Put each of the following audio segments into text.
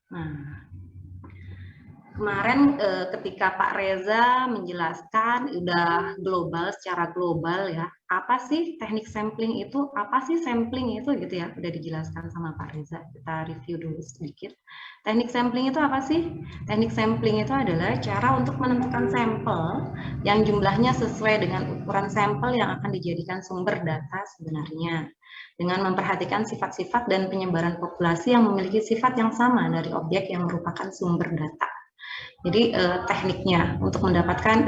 Nah, kemarin ketika Pak Reza menjelaskan udah global, secara global ya, apa sih teknik sampling itu, apa sih sampling itu gitu ya, udah dijelaskan sama Pak Reza. Kita review dulu sedikit. Teknik sampling itu apa sih? Teknik sampling itu adalah cara untuk menentukan sampel yang jumlahnya sesuai dengan ukuran sampel yang akan dijadikan sumber data sebenarnya, dengan memperhatikan sifat-sifat dan penyebaran populasi yang memiliki sifat yang sama dari objek yang merupakan sumber data. Jadi tekniknya untuk mendapatkan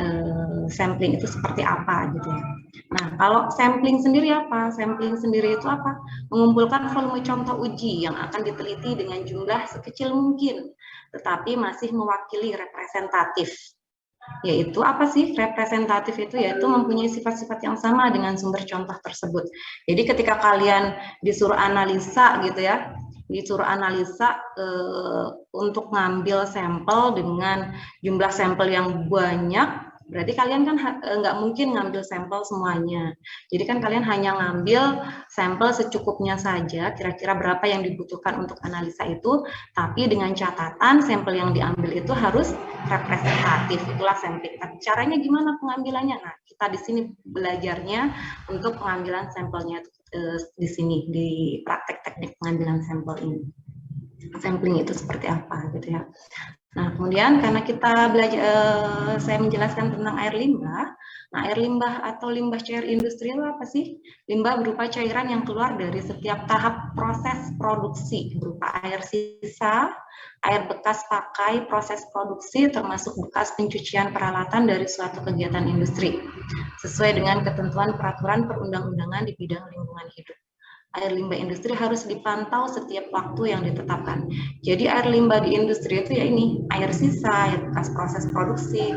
sampling itu seperti apa gitu ya. Nah, kalau sampling sendiri apa? Sampling sendiri itu apa? Mengumpulkan volume contoh uji yang akan diteliti dengan jumlah sekecil mungkin, tetapi masih mewakili representatif. Yaitu apa sih representatif itu? Yaitu mempunyai sifat-sifat yang sama dengan sumber contoh tersebut. Jadi ketika kalian disuruh analisa gitu ya, disuruh analisa untuk ngambil sampel dengan jumlah sampel yang banyak, berarti kalian kan nggak mungkin ngambil sampel semuanya. Jadi kan kalian hanya ngambil sampel secukupnya saja, kira-kira berapa yang dibutuhkan untuk analisa itu, tapi dengan catatan sampel yang diambil itu harus representatif, itulah sampling. Tapi caranya gimana pengambilannya? Nah, kita di sini belajarnya untuk pengambilan sampelnya di sini, di praktek teknik pengambilan sampel ini. Sampling itu seperti apa gitu ya. Nah, kemudian karena kita belajar, saya menjelaskan tentang air limbah. Nah, air limbah atau limbah cair industri itu apa sih? Limbah berupa cairan yang keluar dari setiap tahap proses produksi, berupa air sisa, air bekas pakai proses produksi, termasuk bekas pencucian peralatan dari suatu kegiatan industri, sesuai dengan ketentuan peraturan perundang-undangan di bidang lingkungan hidup. Air limbah industri harus dipantau setiap waktu yang ditetapkan. Jadi air limbah di industri itu ya ini, air sisa, air bekas proses produksi,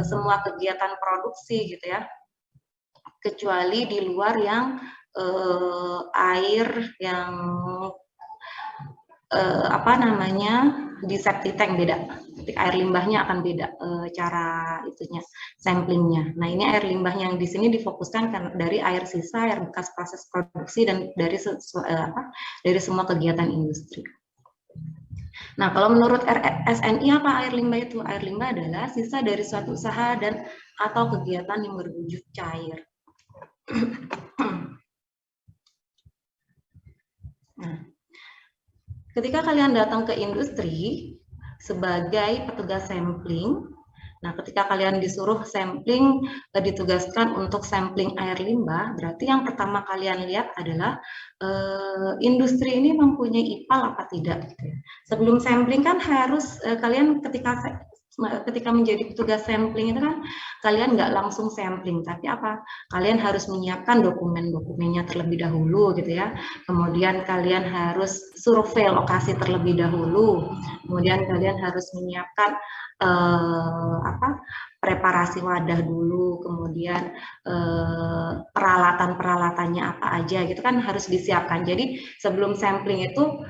semua kegiatan produksi gitu ya. Kecuali di luar yang air yang apa namanya, di septic tank beda. Air limbahnya akan beda cara itunya, samplingnya. Nah, ini air limbahnya yang di sini difokuskan dari air sisa, air bekas proses produksi, dan dari dari semua kegiatan industri. Nah, kalau menurut SNI apa air limbah itu? Air limbah adalah sisa dari suatu usaha dan atau kegiatan yang berwujud cair. Nah, ketika kalian datang ke industri sebagai petugas sampling, nah ketika kalian disuruh sampling, ditugaskan untuk sampling air limbah, berarti yang pertama kalian lihat adalah industri ini mempunyai IPAL apa tidak. Gitu ya. Sebelum sampling kan harus kalian ketika menjadi petugas sampling itu kan kalian nggak langsung sampling, tapi apa? Kalian harus menyiapkan dokumen-dokumennya terlebih dahulu gitu ya. Kemudian kalian harus survei lokasi terlebih dahulu. Kemudian kalian harus menyiapkan preparasi wadah dulu, kemudian peralatan-peralatannya apa aja gitu kan harus disiapkan. Jadi sebelum sampling itu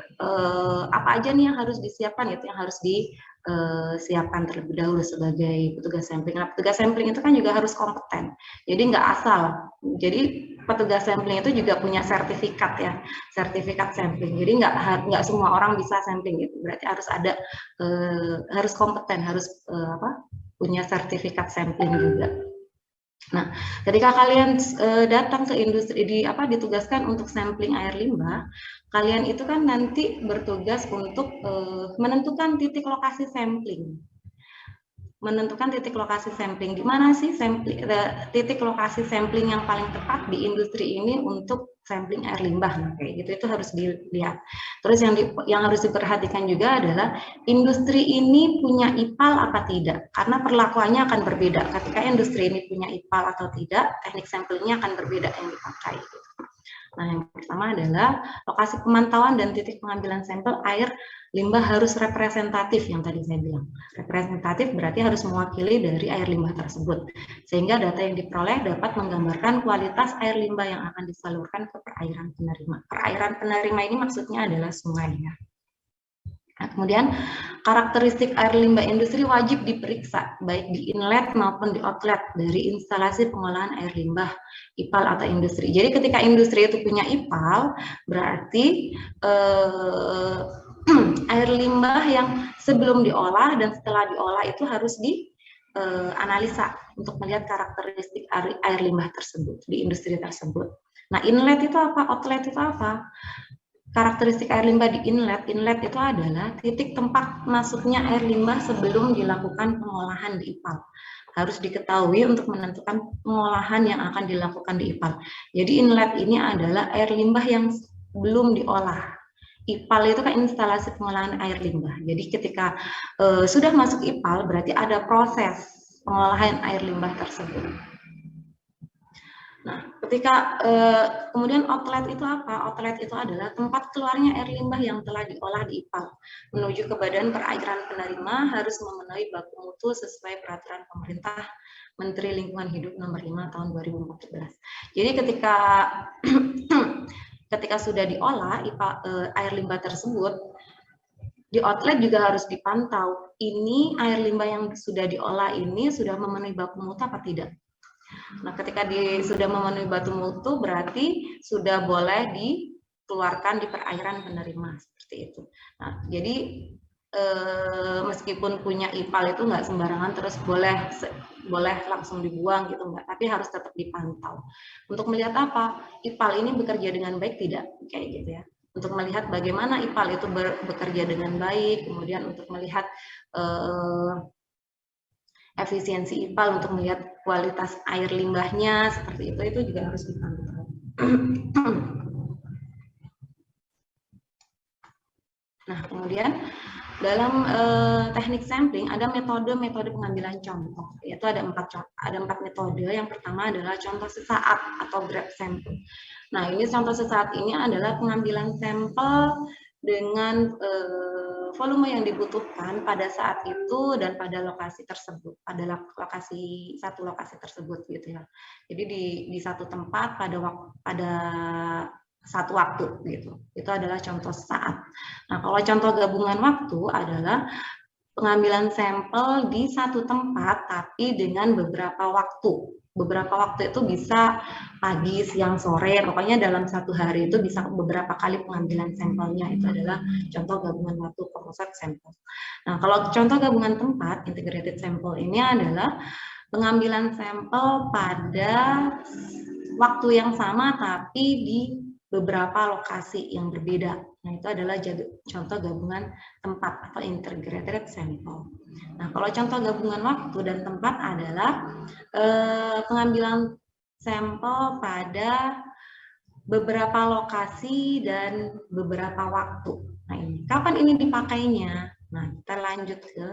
apa aja nih yang harus disiapkan, itu yang harus disiapkan terlebih dahulu sebagai petugas sampling. Nah, petugas sampling itu kan juga harus kompeten, jadi nggak asal. Jadi petugas sampling itu juga punya sertifikat ya, sertifikat sampling. Jadi nggak semua orang bisa sampling gitu. Berarti harus ada harus kompeten, harus punya sertifikat sampling juga. Nah, ketika kalian datang ke industri ditugaskan untuk sampling air limbah, kalian itu kan nanti bertugas untuk menentukan titik lokasi sampling. Menentukan titik lokasi sampling, di mana sih titik lokasi sampling yang paling tepat di industri ini untuk sampling air limbah, kayak gitu, itu harus dilihat. Terus yang harus diperhatikan juga adalah industri ini punya IPAL apa tidak, karena perlakuannya akan berbeda. Ketika industri ini punya IPAL atau tidak, teknik samplingnya akan berbeda yang dipakai. Nah, yang pertama adalah lokasi pemantauan dan titik pengambilan sampel air limbah harus representatif, yang tadi saya bilang. Representatif berarti harus mewakili dari air limbah tersebut, sehingga data yang diperoleh dapat menggambarkan kualitas air limbah yang akan disalurkan ke perairan penerima. Perairan penerima ini maksudnya adalah sungai ya. Nah, kemudian karakteristik air limbah industri wajib diperiksa baik di inlet maupun di outlet dari instalasi pengolahan air limbah IPAL atau industri. Jadi ketika industri itu punya IPAL, berarti air limbah yang sebelum diolah dan setelah diolah itu harus dianalisa untuk melihat karakteristik air limbah tersebut di industri tersebut. Nah, inlet itu apa? Outlet itu apa? Karakteristik air limbah di inlet itu adalah titik tempat masuknya air limbah sebelum dilakukan pengolahan di IPAL. Harus diketahui untuk menentukan pengolahan yang akan dilakukan di IPAL. Jadi inlet ini adalah air limbah yang belum diolah. IPAL itu kan instalasi pengolahan air limbah. Jadi ketika sudah masuk IPAL berarti ada proses pengolahan air limbah tersebut. Nah, ketika kemudian outlet itu apa? Outlet itu adalah tempat keluarnya air limbah yang telah diolah di IPAL menuju ke badan perairan penerima harus memenuhi baku mutu sesuai peraturan pemerintah Menteri Lingkungan Hidup nomor 5 tahun 2014. Jadi ketika sudah diolah air limbah tersebut, di outlet juga harus dipantau. Ini air limbah yang sudah diolah ini sudah memenuhi baku mutu apa tidak? Nah, ketika sudah memenuhi baku mutu, berarti sudah boleh dikeluarkan di perairan penerima seperti itu. Nah, jadi meskipun punya IPAL itu nggak sembarangan terus boleh langsung dibuang gitu nggak, tapi harus tetap dipantau. Untuk melihat apa IPAL ini bekerja dengan baik tidak, kayak gitu ya. Untuk melihat bagaimana IPAL itu bekerja dengan baik, kemudian untuk melihat efisiensi IPAL untuk melihat kualitas air limbahnya seperti itu juga harus dipantau. Nah, kemudian dalam teknik sampling ada metode pengambilan contoh, yaitu ada empat metode. Yang pertama adalah contoh sesaat atau grab sampling. Nah, ini contoh sesaat ini adalah pengambilan sampel dengan volume yang dibutuhkan pada saat itu dan pada lokasi tersebut, pada satu lokasi tersebut gitu ya. Jadi di satu tempat pada satu waktu gitu. Itu adalah contoh saat. Nah, kalau contoh gabungan waktu adalah pengambilan sampel di satu tempat tapi dengan beberapa waktu. Beberapa waktu itu bisa pagi, siang, sore, pokoknya dalam satu hari itu bisa beberapa kali pengambilan sampelnya. Itu adalah contoh gabungan waktu composite sample. Nah, kalau contoh gabungan tempat, integrated sample ini adalah pengambilan sampel pada waktu yang sama tapi di beberapa lokasi yang berbeda. Nah, itu adalah contoh gabungan tempat atau integrated sample. Nah, kalau contoh gabungan waktu dan tempat adalah pengambilan sampel pada beberapa lokasi dan beberapa waktu. Nah, ini kapan ini dipakainya? Nah, kita lanjut ke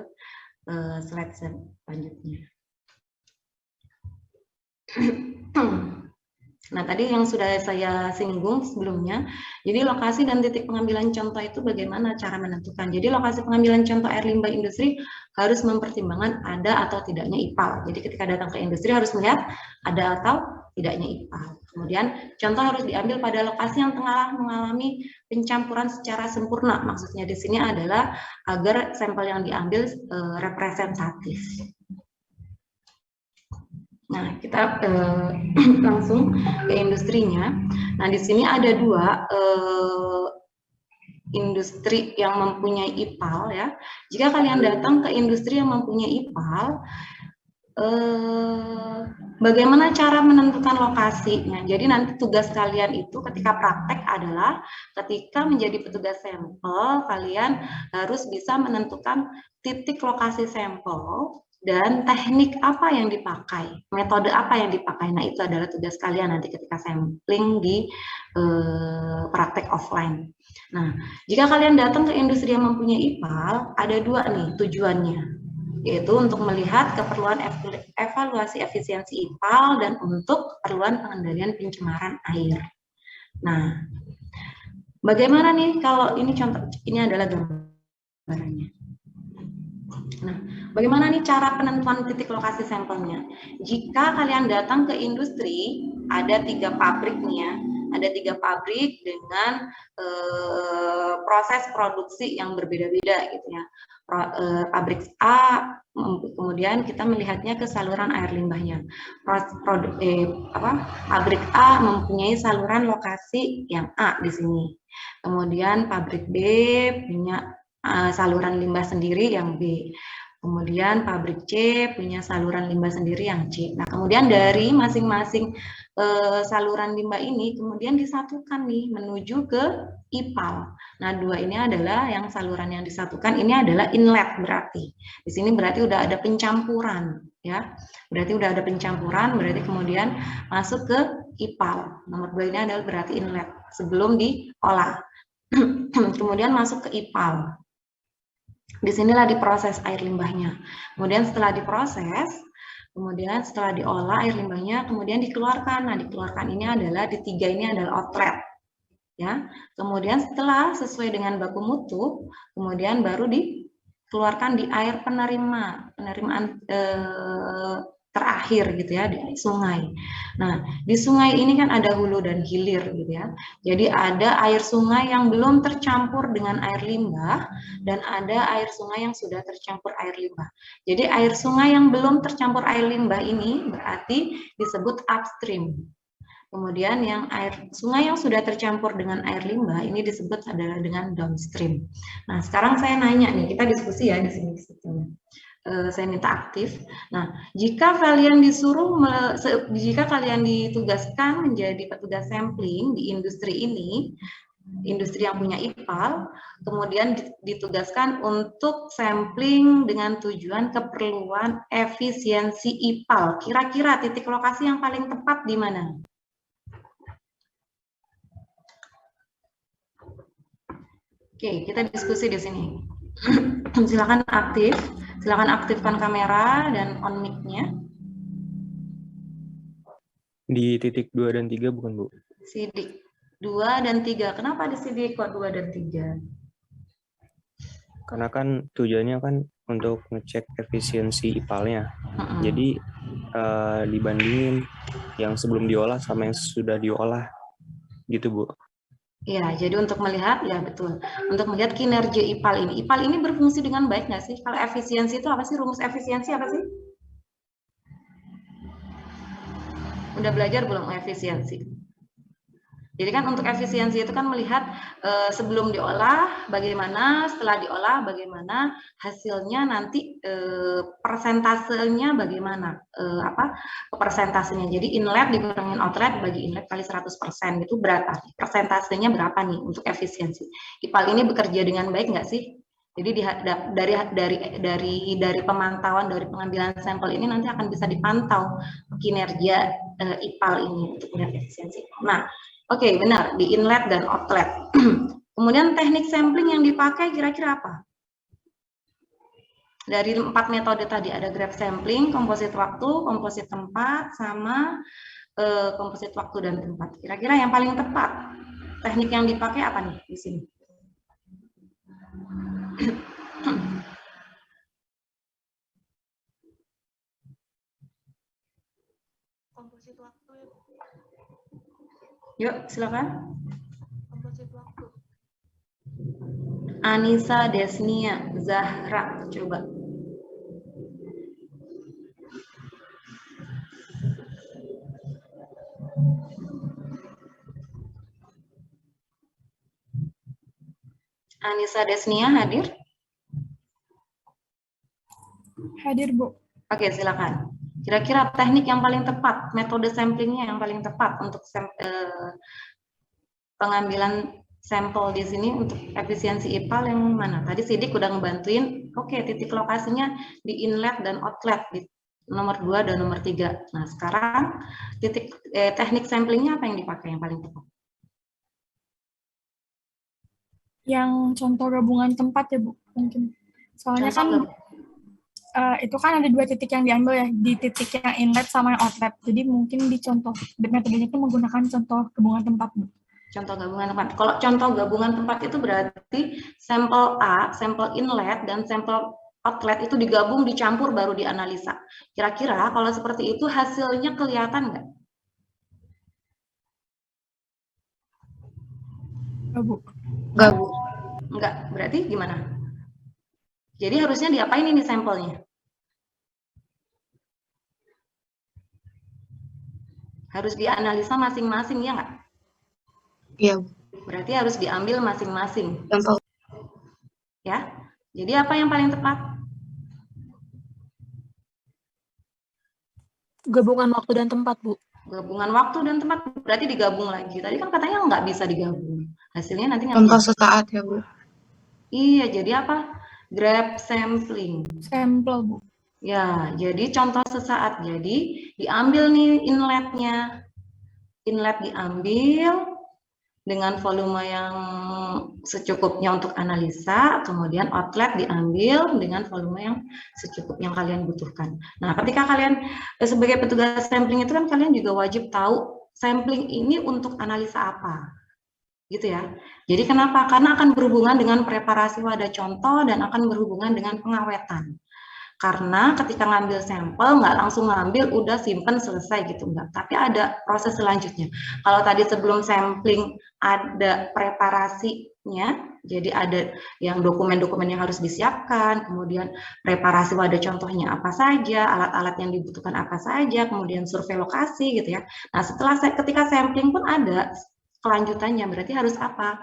slide selanjutnya. Nah, tadi yang sudah saya singgung sebelumnya, jadi lokasi dan titik pengambilan contoh itu bagaimana cara menentukan. Jadi lokasi pengambilan contoh air limbah industri harus mempertimbangkan ada atau tidaknya IPAL. Jadi ketika datang ke industri harus melihat ada atau tidaknya IPAL. Kemudian contoh harus diambil pada lokasi yang tengah mengalami pencampuran secara sempurna. Maksudnya di sini adalah agar sampel yang diambil representatif. Nah, kita langsung ke industrinya. Nah, di sini ada dua industri yang mempunyai IPAL ya. Jika kalian datang ke industri yang mempunyai IPAL, bagaimana cara menentukan lokasinya? Jadi nanti tugas kalian itu ketika praktek adalah ketika menjadi petugas sampel, kalian harus bisa menentukan titik lokasi sampel dan teknik apa yang dipakai, metode apa yang dipakai. Nah, itu adalah tugas kalian nanti ketika sampling di praktek offline. Nah, jika kalian datang ke industri yang mempunyai IPAL, ada dua nih tujuannya, yaitu untuk melihat keperluan evaluasi efisiensi IPAL dan untuk keperluan pengendalian pencemaran air. Nah, bagaimana nih kalau ini contoh, ini adalah gambarannya. Nah, bagaimana nih cara penentuan titik lokasi sampelnya? Jika kalian datang ke industri, ada 3 pabrik nih ya. ada 3 pabrik dengan proses produksi yang berbeda-beda gitu ya. Pabrik A, kemudian kita melihatnya ke saluran air limbahnya. Pabrik A mempunyai saluran lokasi yang A di sini. Kemudian pabrik B punya saluran limbah sendiri yang B. Kemudian pabrik C punya saluran limbah sendiri yang C. Nah, kemudian dari masing-masing saluran limbah ini kemudian disatukan nih menuju ke IPAL. Nah, 2 ini adalah yang saluran yang disatukan, ini adalah inlet berarti. Di sini berarti udah ada pencampuran ya. Berarti udah ada pencampuran, berarti kemudian masuk ke IPAL. Nomor 2 ini adalah berarti inlet sebelum diolah. Kemudian masuk ke IPAL. Disinilah diproses air limbahnya. Kemudian setelah diproses, kemudian setelah diolah air limbahnya, kemudian dikeluarkan. Nah, dikeluarkan ini adalah di 3 ini adalah outlet. Ya. Kemudian setelah sesuai dengan baku mutu, kemudian baru dikeluarkan di air penerimaan terakhir gitu ya, di sungai. Nah, di sungai ini kan ada hulu dan hilir gitu ya. Jadi ada air sungai yang belum tercampur dengan air limbah dan ada air sungai yang sudah tercampur air limbah. Jadi air sungai yang belum tercampur air limbah ini berarti disebut upstream. Kemudian yang air sungai yang sudah tercampur dengan air limbah ini disebut adalah dengan downstream. Nah, sekarang saya nanya nih, kita diskusi ya di sini. Saya minta aktif. Nah, jika kalian ditugaskan menjadi petugas sampling di industri ini, industri yang punya IPAL, kemudian ditugaskan untuk sampling dengan tujuan keperluan efisiensi IPAL. Kira-kira titik lokasi yang paling tepat di mana? Oke, kita diskusi di sini. Silakan aktifkan kamera dan on mic-nya. Di titik 2 dan 3 bukan, Bu? Sidik 2 dan 3. Kenapa di sidik kok 2 dan 3? Karena kan tujuannya kan untuk ngecek efisiensi IPAL-nya. Jadi dibandingin yang sebelum diolah sama yang sudah diolah. Gitu, Bu. Ya, jadi untuk melihat, ya betul. Untuk melihat kinerja IPAL ini. IPAL ini berfungsi dengan baik nggak sih? Kalau efisiensi itu apa sih? Rumus efisiensi apa sih? Udah belajar belum efisiensi? Jadi kan untuk efisiensi itu kan melihat sebelum diolah bagaimana, setelah diolah bagaimana, hasilnya nanti persentasenya bagaimana, persentasenya. Jadi inlet dikurangin outlet bagi inlet kali 100% itu berapa? Persentasenya berapa nih untuk efisiensi? IPAL ini bekerja dengan baik nggak sih? Jadi dari pemantauan, dari pengambilan sampel ini nanti akan bisa dipantau kinerja IPAL ini untuk melihat efisiensi. Nah, oke, benar, di inlet dan outlet. Kemudian teknik sampling yang dipakai kira-kira apa? Dari 4 metode tadi ada grab sampling, komposit waktu, komposit tempat, sama komposit waktu dan tempat. Kira-kira yang paling tepat, teknik yang dipakai apa nih di sini? Komposit waktu ya. Yuk, silakan. Komposit waktu. Anissa Desnia Zahra, coba. Anissa Desnia hadir? Hadir, Bu. Oke, silakan. Kira-kira teknik yang paling tepat, metode samplingnya yang paling tepat untuk pengambilan sampel di sini untuk efisiensi IPAL yang mana? Tadi Sidik udah ngebantuin, oke, titik lokasinya di inlet dan outlet di nomor 2 dan nomor 3. Nah, sekarang teknik samplingnya apa yang dipakai yang paling tepat? Yang contoh gabungan tempat ya, Bu, mungkin. Soalnya contoh kan itu kan ada 2 titik yang diambil ya, di titik yang inlet sama yang outlet. Jadi mungkin di contoh metodenya itu menggunakan contoh gabungan tempat, Bu. Contoh gabungan tempat. Kalau contoh gabungan tempat itu berarti sampel A, sampel inlet, dan sampel outlet itu digabung, dicampur, baru dianalisa. Kira-kira kalau seperti itu hasilnya kelihatan nggak? Enggak, Bu. Enggak, berarti gimana? Jadi harusnya diapain ini sampelnya? Harus dianalisa masing-masing, ya nggak? Iya. Berarti harus diambil masing-masing. Sampel. Ya, jadi apa yang paling tepat? Gabungan waktu dan tempat, Bu. Gabungan waktu dan tempat, berarti digabung lagi. Tadi kan katanya nggak bisa digabung. Hasilnya nanti nggak Contoh bisa. sesaat ya, Bu. Iya, jadi apa? Grab sampling. Sampel, Bu. Ya, jadi contoh sesaat. Jadi diambil nih inletnya. Inlet diambil dengan volume yang secukupnya untuk analisa, kemudian outlet diambil dengan volume yang secukupnya yang kalian butuhkan. Nah, ketika kalian sebagai petugas sampling itu kan kalian juga wajib tahu sampling ini untuk analisa apa, gitu ya. Jadi kenapa? Karena akan berhubungan dengan preparasi wadah contoh dan akan berhubungan dengan pengawetan. Karena ketika ngambil sampel, nggak langsung ngambil, udah simpen, selesai gitu, enggak. Tapi ada proses selanjutnya. Kalau tadi sebelum sampling ada preparasinya, jadi ada yang dokumen-dokumen yang harus disiapkan, kemudian preparasi wadah contohnya apa saja, alat-alat yang dibutuhkan apa saja, kemudian survei lokasi gitu ya. Nah, ketika sampling pun ada kelanjutannya, berarti harus apa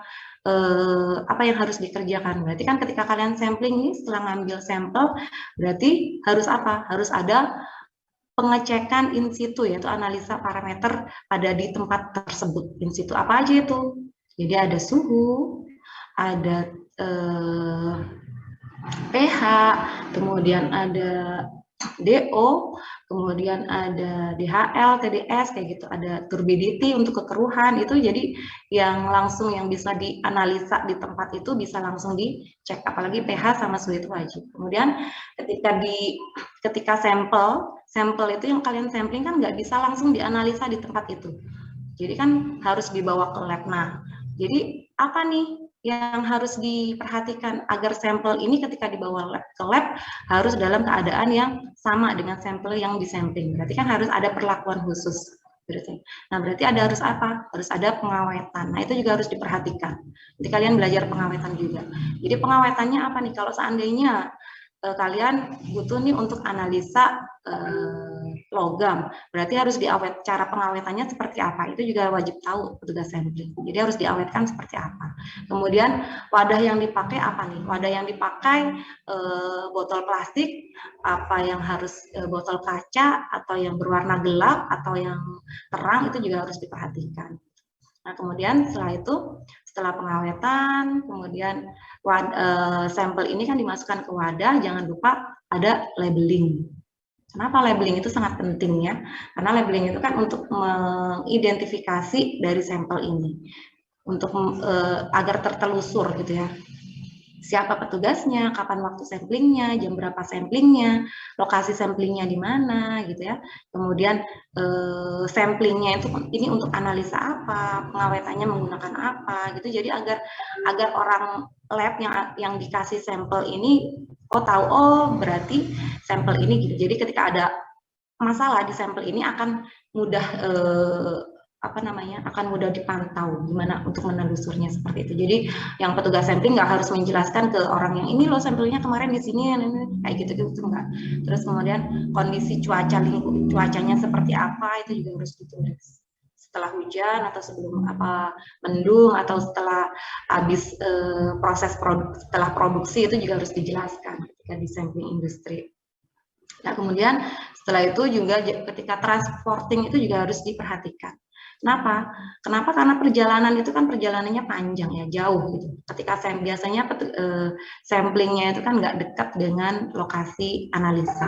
yang harus dikerjakan. Berarti kan ketika kalian sampling ini, setelah ngambil sampel, berarti harus apa? Harus ada pengecekan in situ, yaitu analisa parameter pada di tempat tersebut. In situ apa aja itu? Jadi ada suhu, ada pH, kemudian ada DO, kemudian ada DHL, TDS, kayak gitu, ada turbidity untuk kekeruhan, itu jadi yang langsung yang bisa dianalisa di tempat itu bisa langsung dicek, apalagi pH sama suhu itu wajib. Kemudian ketika sampel itu yang kalian sampling kan nggak bisa langsung dianalisa di tempat itu, jadi kan harus dibawa ke lab. Nah, jadi apa nih yang harus diperhatikan agar sampel ini ketika dibawa ke lab harus dalam keadaan yang sama dengan sampel yang disampling. Berarti kan harus ada perlakuan khusus. Nah, berarti harus apa? Harus ada pengawetan. Nah, itu juga harus diperhatikan. Jadi kalian belajar pengawetan juga. Jadi pengawetannya apa nih? Kalau seandainya kalian butuh nih untuk analisa logam, berarti harus diawet. Cara pengawetannya seperti apa? Itu juga wajib tahu petugas sampling. Jadi harus diawetkan seperti apa. Kemudian wadah yang dipakai apa nih? Wadah yang dipakai botol plastik, apa yang harus botol kaca, atau yang berwarna gelap, atau yang terang, itu juga harus diperhatikan. Nah, kemudian setelah pengawetan, kemudian sampel ini kan dimasukkan ke wadah, jangan lupa ada labeling. Kenapa labeling itu sangat penting ya? Karena labeling itu kan untuk mengidentifikasi dari sampel ini, untuk agar tertelusur gitu ya. Siapa petugasnya, kapan waktu samplingnya, jam berapa samplingnya, lokasi samplingnya di mana gitu ya. Kemudian samplingnya itu ini untuk analisa apa, pengawetannya menggunakan apa gitu. Jadi agar orang lab yang dikasih sampel ini tahu berarti sampel ini gitu. Jadi ketika ada masalah di sampel ini akan mudah akan mudah dipantau gimana untuk menelusurnya seperti itu. Jadi yang petugas sampling nggak harus menjelaskan ke orang yang ini loh sampelnya kemarin di sini kayak gitu enggak. Terus kemudian kondisi cuacanya seperti apa itu juga harus ditulis. Setelah hujan atau sebelum mendung atau setelah habis setelah produksi itu juga harus dijelaskan ketika di sampling industri. Nah, kemudian setelah itu juga ketika transporting itu juga harus diperhatikan. Kenapa? Karena perjalanan itu kan perjalanannya panjang ya, jauh gitu. Ketika biasanya samplingnya itu kan nggak dekat dengan lokasi analisa.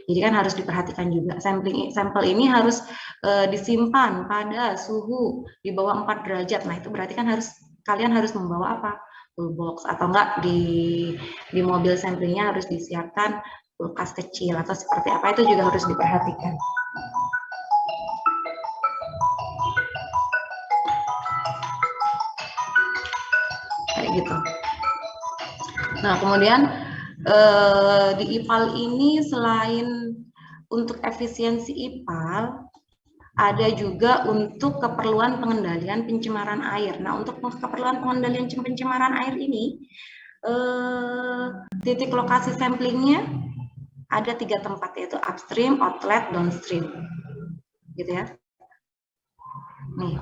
Jadi kan harus diperhatikan juga. Sampel ini harus disimpan pada suhu di bawah 4 derajat. Nah, itu berarti kan kalian harus membawa apa? Full box, atau enggak di mobil samplingnya harus disiapkan kulkas kecil atau seperti apa, itu juga harus diperhatikan. Kayak gitu. Nah, kemudian di IPAL ini selain untuk efisiensi IPAL, ada juga untuk keperluan pengendalian pencemaran air. Nah, untuk keperluan pengendalian pencemaran air ini, titik lokasi samplingnya ada 3 tempat, yaitu upstream, outlet, downstream, gitu ya. Nih,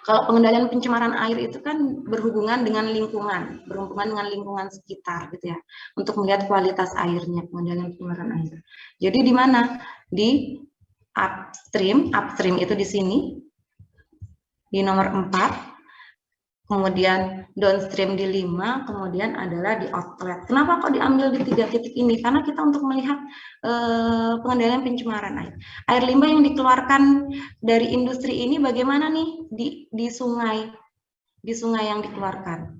kalau pengendalian pencemaran air itu kan berhubungan dengan lingkungan sekitar, gitu ya, untuk melihat kualitas airnya, pengendalian pencemaran air. Jadi di mana? Di upstream itu di sini, di nomor 4. Kemudian downstream di 5, kemudian adalah di outlet. Kenapa kok diambil di 3 titik ini? Karena kita untuk melihat pengendalian pencemaran air. Air limbah yang dikeluarkan dari industri ini bagaimana nih di sungai yang dikeluarkan?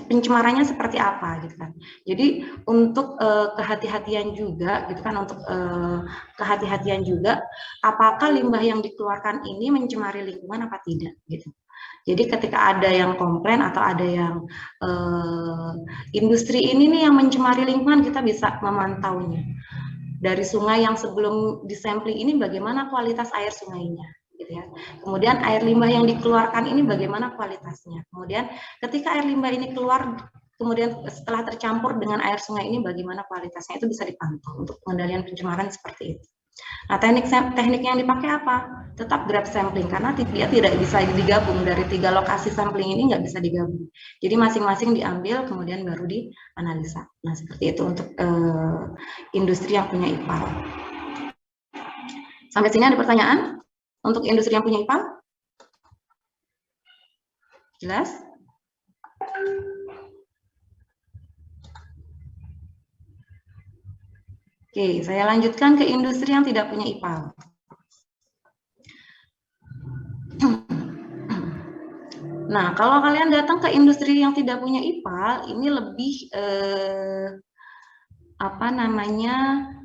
Pencemarannya seperti apa gitu kan. Jadi untuk kehati-hatian juga gitu kan, untuk kehati-hatian juga apakah limbah yang dikeluarkan ini mencemari lingkungan apa tidak gitu. Jadi ketika ada yang komplain atau ada yang industri ini nih yang mencemari lingkungan, kita bisa memantaunya. Dari sungai yang sebelum disampling ini bagaimana kualitas air sungainya, gitu ya. Kemudian air limbah yang dikeluarkan ini bagaimana kualitasnya. Kemudian ketika air limbah ini keluar, kemudian setelah tercampur dengan air sungai ini bagaimana kualitasnya, itu bisa dipantau untuk pengendalian pencemaran seperti itu. Nah, teknik yang dipakai apa? Tetap grab sampling, karena dia tidak bisa digabung dari 3 lokasi sampling ini, nggak bisa digabung. Jadi masing-masing diambil kemudian baru dianalisa. Nah, seperti itu untuk industri yang punya IPAL. Sampai sini ada pertanyaan untuk industri yang punya IPAL? Jelas? Oke, saya lanjutkan ke industri yang tidak punya IPAL. Nah, kalau kalian datang ke industri yang tidak punya IPAL, ini lebih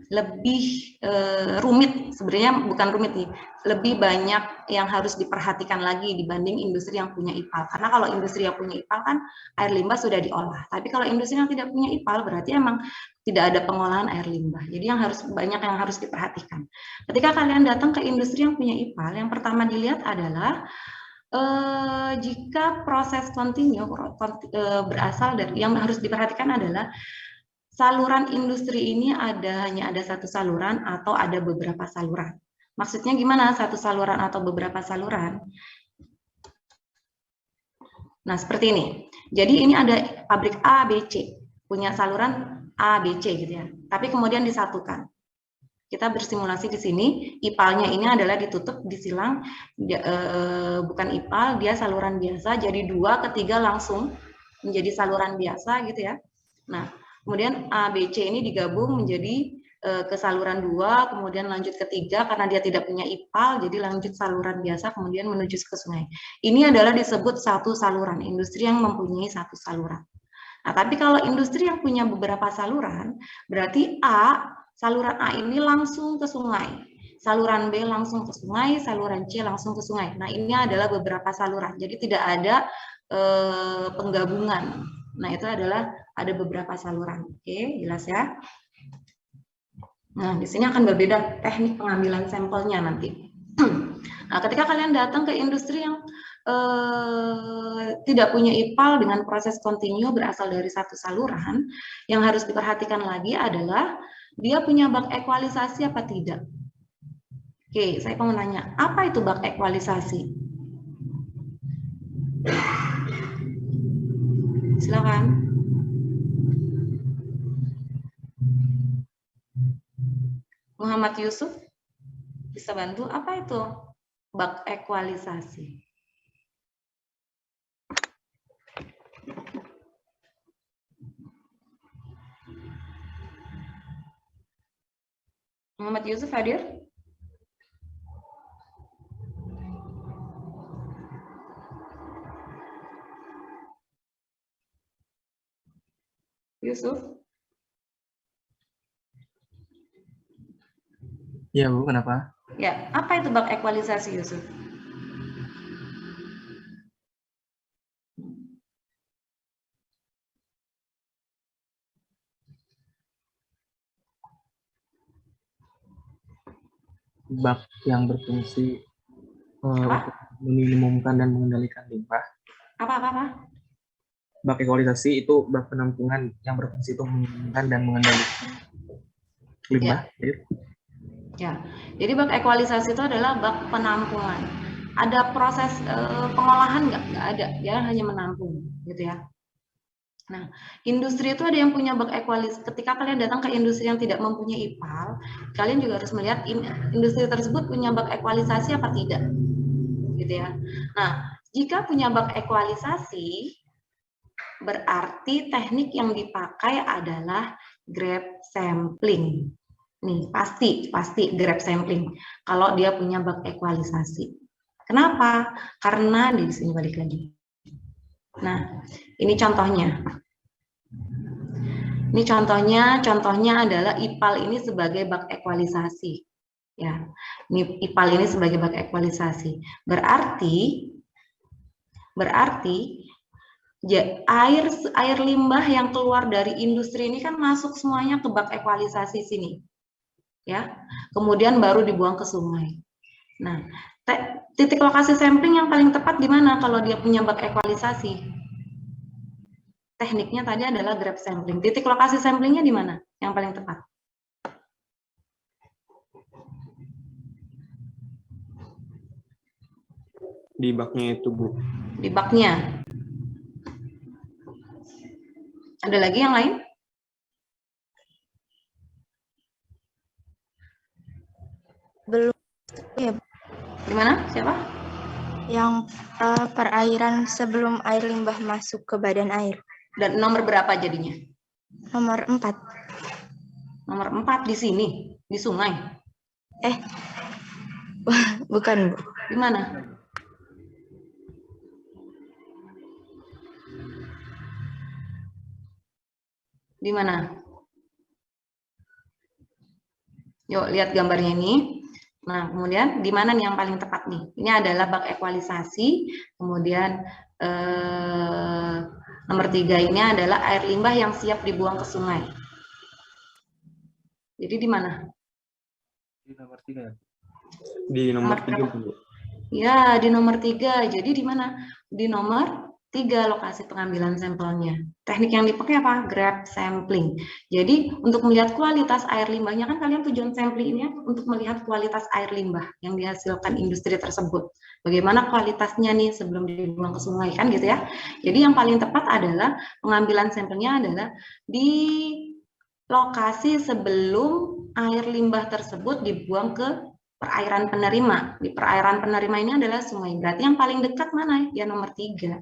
lebih rumit. Sebenarnya bukan rumit nih, lebih banyak yang harus diperhatikan lagi dibanding industri yang punya IPAL. Karena kalau industri yang punya IPAL kan air limbah sudah diolah. Tapi kalau industri yang tidak punya IPAL berarti emang tidak ada pengolahan air limbah. Jadi banyak yang harus diperhatikan. Ketika kalian datang ke industri yang punya IPAL, yang pertama dilihat adalah jika proses kontinu berasal dari, yang harus diperhatikan adalah saluran industri ini hanya ada satu saluran atau ada beberapa saluran. Maksudnya gimana satu saluran atau beberapa saluran? Nah, seperti ini. Jadi ini ada pabrik A, B, C. Punya saluran A, B, C gitu ya. Tapi kemudian disatukan. Kita bersimulasi di sini, IPAL-nya ini adalah ditutup, disilang, bukan IPAL, dia saluran biasa, jadi 2 ke 3 langsung menjadi saluran biasa gitu ya. Nah, kemudian A, B, C ini digabung menjadi ke saluran 2, kemudian lanjut ke 3, karena dia tidak punya IPAL, jadi lanjut saluran biasa, kemudian menuju ke sungai. Ini adalah disebut satu saluran, industri yang mempunyai satu saluran. Nah, tapi kalau industri yang punya beberapa saluran, berarti saluran A ini langsung ke sungai, saluran B langsung ke sungai, saluran C langsung ke sungai. Nah, ini adalah beberapa saluran, jadi tidak ada penggabungan. Nah, itu adalah ada beberapa saluran. Oke, jelas ya? Nah, di sini akan berbeda teknik pengambilan sampelnya nanti. Nah, ketika kalian datang ke industri yang tidak punya IPAL dengan proses kontinu berasal dari satu saluran, yang harus diperhatikan lagi adalah dia punya bak ekualisasi apa tidak. Oke, saya mau nanya, apa itu bak ekualisasi? Silakan. Muhammad Yusuf, bisa bantu? Apa itu bak ekualisasi? Muhammad Yusuf hadir? Yusuf? Ya, Bu, kenapa? Ya, apa itu bak ekualisasi, Yusuf? bak yang berfungsi untuk meminimumkan dan mengendalikan limbah. Apa? Bak ekualisasi itu bak penampungan yang berfungsi untuk meminimumkan dan mengendalikan limbah. Ya, jadi bak ekualisasi itu adalah bak penampungan. Ada proses pengolahan nggak ada, dia hanya menampung, gitu ya. Nah, industri itu ada yang punya bak ekualisasi. Ketika kalian datang ke industri yang tidak mempunyai IPAL, kalian juga harus melihat industri tersebut punya bak ekualisasi apa tidak, gitu ya. Nah, jika punya bak ekualisasi, berarti teknik yang dipakai adalah grab sampling. Nih, pasti grab sampling kalau dia punya bak ekualisasi. Kenapa? Karena di sini balik lagi. Nah, ini contohnya. Ini contohnya adalah IPAL ini sebagai bak ekualisasi. Ya, ini IPAL ini sebagai bak ekualisasi. Berarti air limbah yang keluar dari industri ini kan masuk semuanya ke bak ekualisasi sini. Ya. Kemudian baru dibuang ke sungai. Nah, titik lokasi sampling yang paling tepat di mana kalau dia punya bak ekualisasi? Tekniknya tadi adalah grab sampling. Titik lokasi samplingnya di mana yang paling tepat? Di baknya itu, Bu. Di baknya. Ada lagi yang lain? Belum ya. Gimana? Siapa? Yang perairan sebelum air limbah masuk ke badan air. Dan nomor berapa jadinya? Nomor 4. Nomor 4 di sini, di sungai. Bukan, Bu. Di mana? Di mana? Yuk, lihat gambarnya ini. Nah, kemudian di mana nih yang paling tepat nih? Ini adalah bak ekualisasi. Kemudian nomor 3 ini adalah air limbah yang siap dibuang ke sungai. Jadi di mana? Di nomor 3. Di nomor 3, Bu. Ya, di nomor 3. Jadi di mana? Di nomor 3 lokasi pengambilan sampelnya. Teknik yang dipakai apa? Grab sampling. Jadi untuk melihat kualitas air limbahnya, kan kalian tujuan sampling ini untuk melihat kualitas air limbah yang dihasilkan industri tersebut. Bagaimana kualitasnya nih sebelum dibuang ke sungai, kan gitu ya. Jadi yang paling tepat adalah pengambilan sampelnya adalah di lokasi sebelum air limbah tersebut dibuang ke perairan penerima. Di perairan penerima ini adalah sungai. Berarti yang paling dekat mana? Ya nomor 3.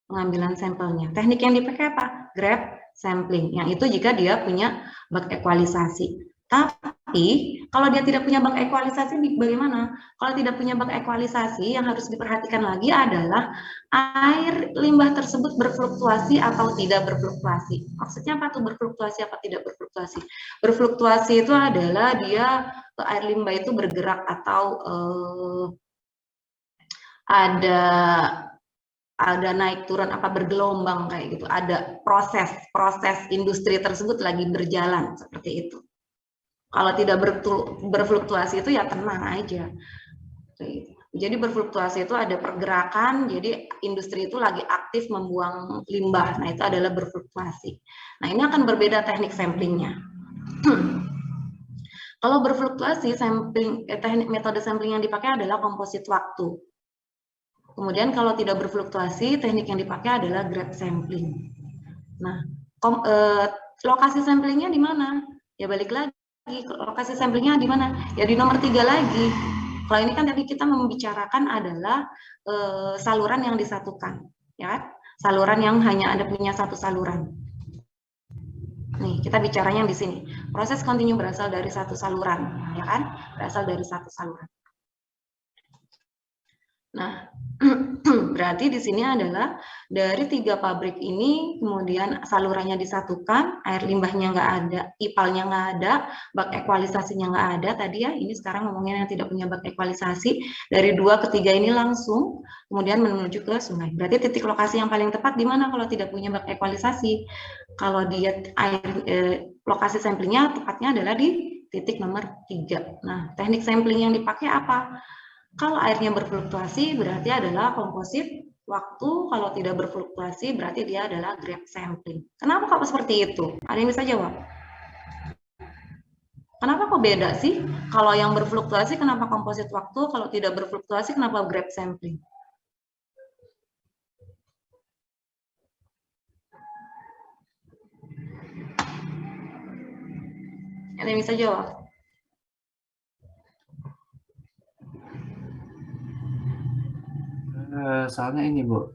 Pengambilan sampelnya. Teknik yang dipakai apa? Grab sampling. Yang itu jika dia punya bak ekualisasi. Tapi kalau dia tidak punya bak ekualisasi bagaimana? Kalau tidak punya bak ekualisasi, yang harus diperhatikan lagi adalah air limbah tersebut berfluktuasi atau tidak berfluktuasi. Maksudnya apa tuh berfluktuasi apa tidak berfluktuasi? Berfluktuasi itu adalah dia air limbah itu bergerak atau ada naik turun apa bergelombang kayak gitu, ada proses industri tersebut lagi berjalan seperti itu. Kalau tidak berfluktuasi itu ya tenang aja. Jadi berfluktuasi itu ada pergerakan, jadi industri itu lagi aktif membuang limbah. Nah, itu adalah berfluktuasi. Nah, ini akan berbeda teknik samplingnya. Kalau berfluktuasi, teknik metode sampling yang dipakai adalah komposit waktu. Kemudian kalau tidak berfluktuasi, teknik yang dipakai adalah grab sampling. Nah, lokasi samplingnya di mana? Ya balik lagi, lokasi samplingnya di mana? Ya di nomor 3 lagi. Kalau ini kan tadi kita membicarakan adalah saluran yang disatukan, ya, saluran yang hanya ada punya satu saluran. Nih, kita bicaranya di sini. Proses kontinu berasal dari satu saluran, ya kan? Berasal dari satu saluran. Nah, berarti di sini adalah dari 3 pabrik ini, kemudian salurannya disatukan, air limbahnya nggak ada, IPAL-nya nggak ada, bak ekualisasinya nggak ada. Tadi ya, ini sekarang ngomongin yang tidak punya bak ekualisasi. Dari 2 ke 3 ini langsung, kemudian menuju ke sungai. Berarti titik lokasi yang paling tepat di mana kalau tidak punya bak ekualisasi? Kalau dia lokasi samplingnya tepatnya adalah di titik nomor 3. Nah, teknik sampling yang dipakai apa? Kalau airnya berfluktuasi berarti adalah komposit waktu, kalau tidak berfluktuasi berarti dia adalah grab sampling. Kenapa kok seperti itu? Ada yang bisa jawab? Kenapa kok beda sih? Kalau yang berfluktuasi kenapa komposit waktu, kalau tidak berfluktuasi kenapa grab sampling? Ada yang bisa jawab? Soalnya ini, Bu.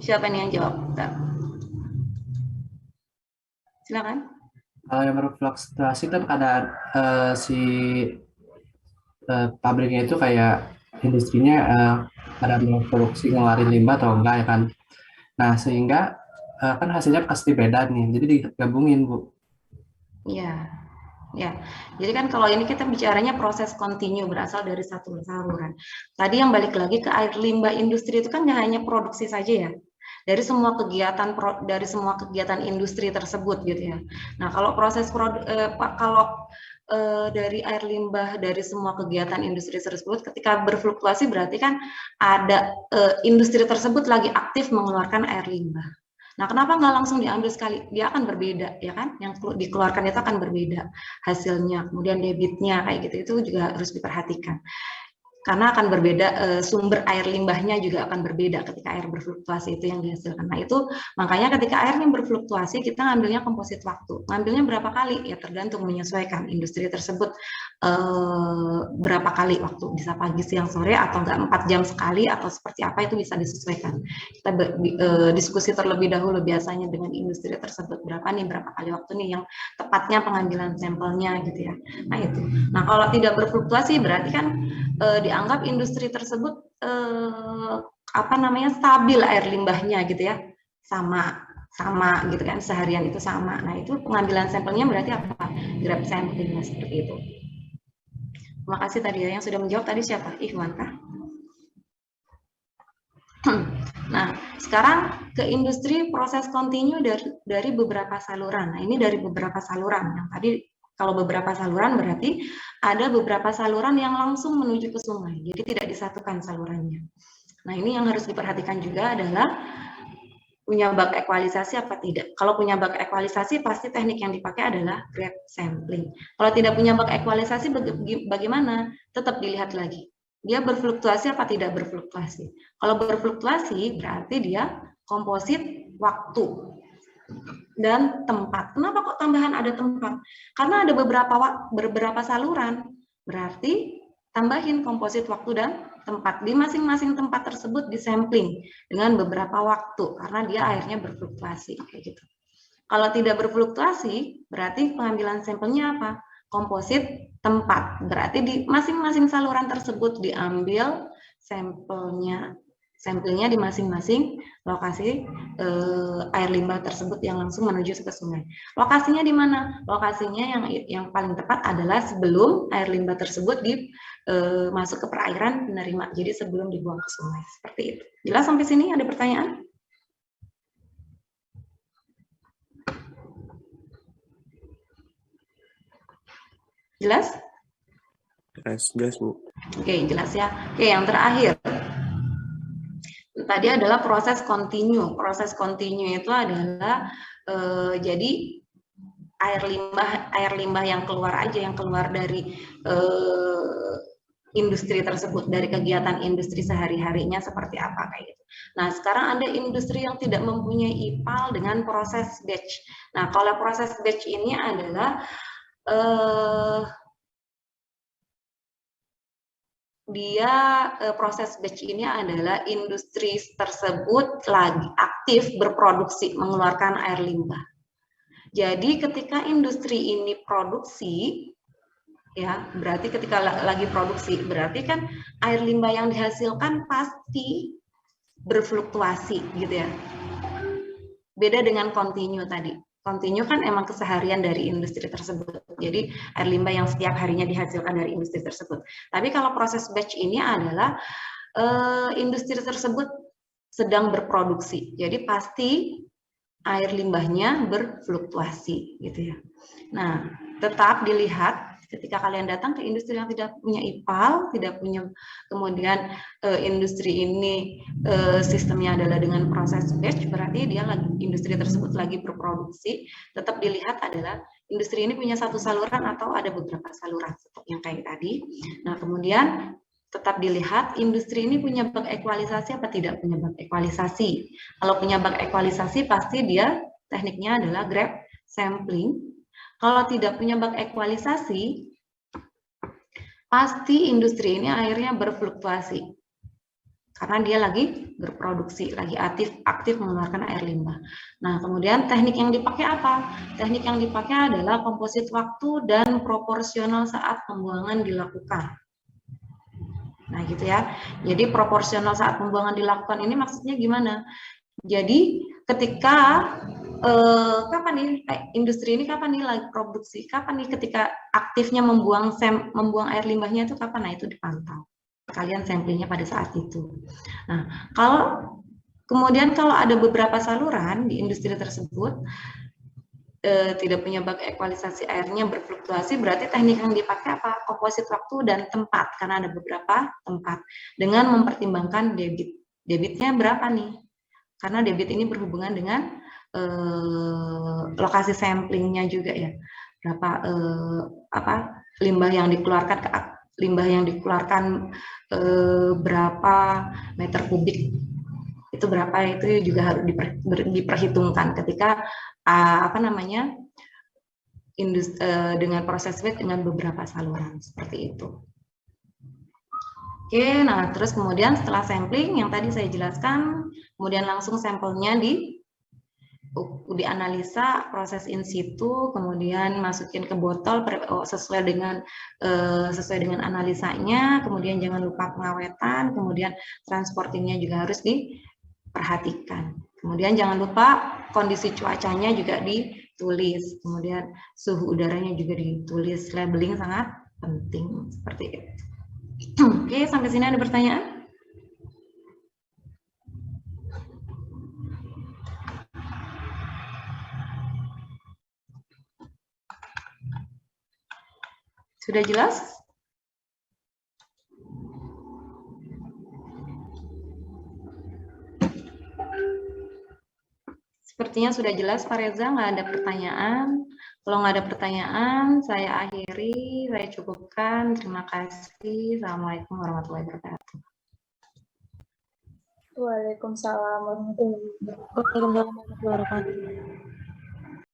Siapa nih yang jawab? Bentar. Silakan. Kalau yang berfluktuasi kan ada si pabriknya itu kayak industrinya pada memproduksi ngeluarin limbah atau enggak ya kan. Nah, sehingga kan hasilnya pasti beda nih. Jadi digabungin, Bu. Iya. Ya, jadi kan kalau ini kita bicaranya proses kontinu berasal dari satu saluran. Tadi yang balik lagi ke air limbah industri itu kan nggak hanya produksi saja ya, dari semua kegiatan industri tersebut gitu ya. Nah kalau proses dari air limbah dari semua kegiatan industri tersebut ketika berfluktuasi berarti kan ada industri tersebut lagi aktif mengeluarkan air limbah. Nah, kenapa nggak langsung diambil sekali? Dia akan berbeda, ya kan? Yang dikeluarkan itu akan berbeda hasilnya, kemudian debitnya kayak gitu itu juga harus diperhatikan. Karena akan berbeda, sumber air limbahnya juga akan berbeda ketika air berfluktuasi itu yang dihasilkan. Nah itu makanya ketika airnya berfluktuasi kita ngambilnya komposit waktu. Ngambilnya berapa kali? Ya tergantung menyesuaikan industri tersebut berapa kali waktu. Bisa pagi, siang, sore atau enggak 4 jam sekali atau seperti apa itu bisa disesuaikan. Kita diskusi terlebih dahulu biasanya dengan industri tersebut. Berapa kali waktu nih yang tepatnya pengambilan sampelnya gitu ya. Nah itu. Nah kalau tidak berfluktuasi berarti kan dianggap industri tersebut stabil air limbahnya gitu ya, sama gitu kan, seharian itu sama. Nah itu pengambilan sampelnya berarti apa? Grab sampling seperti itu. Terima kasih tadi ya, yang sudah menjawab tadi siapa? Ikhwan kah? Nah sekarang ke industri proses kontinu dari beberapa saluran. Nah ini dari beberapa saluran yang tadi. Kalau beberapa saluran berarti ada beberapa saluran yang langsung menuju ke sungai, jadi tidak disatukan salurannya. Nah ini yang harus diperhatikan juga adalah punya bak ekualisasi apa tidak. Kalau punya bak ekualisasi pasti teknik yang dipakai adalah grab sampling. Kalau tidak punya bak ekualisasi bagaimana? Tetap dilihat lagi. Dia berfluktuasi apa tidak berfluktuasi. Kalau berfluktuasi berarti dia komposit waktu dan tempat. Kenapa kok tambahan ada tempat? Karena ada beberapa saluran. Berarti tambahin komposit waktu dan tempat. Di masing-masing tempat tersebut disampling dengan beberapa waktu karena dia airnya berfluktuasi kayak gitu. Kalau tidak berfluktuasi, berarti pengambilan sampelnya apa? Komposit tempat. Berarti di masing-masing saluran tersebut diambil sampelnya di masing-masing lokasi air limbah tersebut yang langsung menuju ke sungai. Lokasinya di mana? Lokasinya yang paling tepat adalah sebelum air limbah tersebut masuk ke perairan penerima. Jadi sebelum dibuang ke sungai. Seperti itu. Jelas sampai sini? Ada pertanyaan? Jelas? Jelas Bu. Oke, jelas ya. Oke, yang terakhir. Tadi adalah proses kontinu. Proses kontinu itu adalah jadi air limbah yang keluar dari industri tersebut, dari kegiatan industri sehari-harinya seperti apa kayak gitu. Nah, sekarang ada industri yang tidak mempunyai IPAL dengan proses batch. Nah, kalau proses batch ini adalah proses batch ini adalah industri tersebut lagi aktif berproduksi mengeluarkan air limbah. Jadi ketika industri ini produksi, ya berarti ketika lagi produksi berarti kan air limbah yang dihasilkan pasti berfluktuasi gitu ya. Beda dengan kontinu tadi. Kontinu kan emang keseharian dari industri tersebut. Jadi air limbah yang setiap harinya dihasilkan dari industri tersebut. Tapi kalau proses batch ini adalah industri tersebut sedang berproduksi. Jadi pasti air limbahnya berfluktuasi gitu ya. Nah, tetap dilihat Ketika kalian datang ke industri yang tidak punya IPAL, tidak punya, kemudian industri ini sistemnya adalah dengan proses batch, berarti dia industri tersebut lagi berproduksi, tetap dilihat adalah industri ini punya satu saluran atau ada beberapa saluran seperti yang kayak tadi. Nah, kemudian tetap dilihat industri ini punya bak ekualisasi apa tidak punya bak ekualisasi. Kalau punya bak ekualisasi pasti dia tekniknya adalah grab sampling. Kalau tidak punya bak ekualisasi, pasti industri ini akhirnya berfluktuasi. Karena dia lagi berproduksi, lagi aktif mengeluarkan air limbah. Nah, kemudian teknik yang dipakai apa? Teknik yang dipakai adalah komposit waktu dan proporsional saat pembuangan dilakukan. Nah, gitu ya. Jadi proporsional saat pembuangan dilakukan ini maksudnya gimana? Jadi ketika kapan nih industri ini kapan nih lagi produksi? Kapan nih ketika aktifnya membuang air limbahnya itu kapan? Nah, itu dipantau. Kalian samplingnya pada saat itu. Nah, kemudian kalau ada beberapa saluran di industri tersebut tidak punya bak ekualisasi airnya berfluktuasi, berarti teknik yang dipakai apa? Komposit waktu dan tempat, karena ada beberapa tempat. Dengan mempertimbangkan debit. Debitnya berapa nih? Karena debit ini berhubungan dengan lokasi samplingnya juga ya. Berapa limbah yang dikeluarkan berapa meter kubik. Itu berapa, itu juga harus diperhitungkan ketika dengan proses batch dengan beberapa saluran seperti itu. Oke, nah terus kemudian setelah sampling yang tadi saya jelaskan, kemudian langsung sampelnya dianalisa, proses in situ, kemudian masukin ke botol sesuai dengan analisanya, kemudian jangan lupa pengawetan, kemudian transportingnya juga harus diperhatikan. Kemudian jangan lupa kondisi cuacanya juga ditulis, kemudian suhu udaranya juga ditulis, labeling sangat penting seperti itu. Oke, sampai sini ada pertanyaan? Sudah jelas? Sepertinya sudah jelas, Pak Reza, nggak ada pertanyaan. Kalau nggak ada pertanyaan, saya akhiri, saya cukupkan. Terima kasih. Assalamualaikum warahmatullahi wabarakatuh. Waalaikumsalam warahmatullahi wabarakatuh. Waalaikumsalam warahmatullahi wabarakatuh.